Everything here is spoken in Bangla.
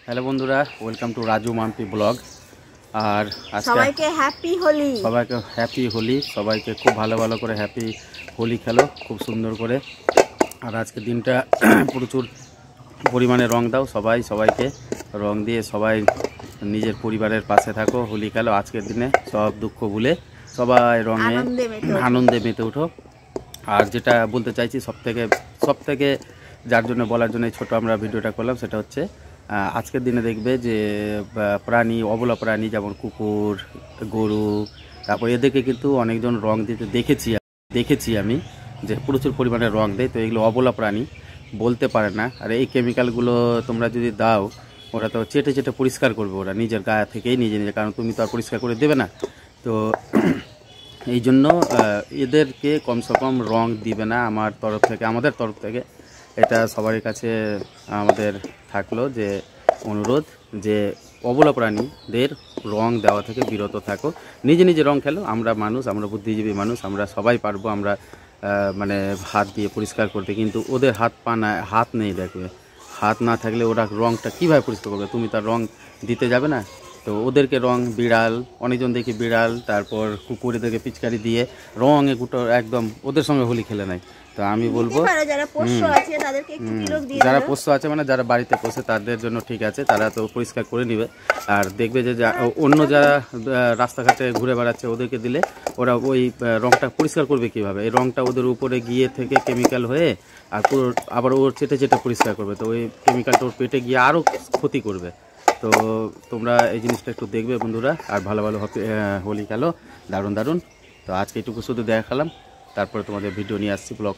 হ্যালো বন্ধুরা, welcome to Raju Mampi blog. আর সবাইকে হ্যাপি হোলি। সবাইকে খুব ভালো করে হ্যাপি হোলি খেলো খুব সুন্দর করে। আর আজকের দিনটা প্রচুর পরিমাণে রং দাও, সবাইকে রং দিয়ে সবাই নিজের পরিবারের পাশে থাকো, হোলি খেলো। আজকের দিনে সব দুঃখ ভুলে সবাই রঙে আনন্দে মেতে উঠো। আর যেটা বলতে চাইছি সব থেকে যার জন্য বলার জন্য ছোট আমরা ভিডিওটা করলাম, সেটা হচ্ছে আজকের দিনে দেখবে যে প্রাণী, অবলা প্রাণী যেমন কুকুর, গরু, তারপর এদেরকে কিন্তু অনেকজন রং দিতে দেখেছি আমি, যে প্রচুর পরিমাণে রং দেয়। তো এগুলো অবলা প্রাণী, বলতে পারে না। আর এই কেমিক্যালগুলো তোমরা যদি দাও, ওরা তো চেটে পরিষ্কার করবে, ওরা নিজের গায়ে থেকেই নিজে, কারণ তুমি তো আর পরিষ্কার করে দেবে না। তো এই জন্য এদেরকে কমসে কম রং দিবে না। আমাদের তরফ থেকে এটা সবার কাছে আমাদের থাকলো যে অনুরোধ, যে অবলা প্রাণীদের রং দেওয়া থেকে বিরত থাকো, নিজে রং খেলো। আমরা মানুষ, আমরা বুদ্ধিজীবী মানুষ, আমরা সবাই পারবো, আমরা মানে হাত দিয়ে পরিষ্কার করতে। কিন্তু ওদের হাত নেই, দেখবে হাত না থাকলে ওরা রংটা কীভাবে পরিষ্কার করবে? তুমি তার রং দিতে যাবে না। তো ওদেরকে রং, বিড়াল, অনেকজন দেখি বিড়াল, তারপর কুকুর, এদেরকে পিচকারি দিয়ে রঙে গুটো একদম ওদের সঙ্গে হোলি খেলে নেয়। তো আমি বলবো যারা পোষ্য আছে, মানে যারা বাড়িতে পোষে, তাদের জন্য ঠিক আছে, তারা তো পরিষ্কার করে নেবে। আর দেখবে যে অন্য যারা রাস্তাঘাটে ঘুরে বেড়াচ্ছে, ওদেরকে দিলে ওরা ওই রংটা পরিষ্কার করবে কীভাবে? এই রংটা ওদের উপরে গিয়ে থেকে কেমিক্যাল হয়ে আর পুরো আবার ওর চেটে পরিষ্কার করবে। তো ওই কেমিক্যালটা ওর পেটে গিয়ে আরও ক্ষতি করবে। তো তোমরা এই জিনিসটা একটু দেখবে বন্ধুরা, আর ভালো হোলি খেলো, দারুণ। তো আজকে এটুকু শুধু দেখালাম, তারপরে তোমাদের ভিডিও নিয়ে আসছি ব্লগ।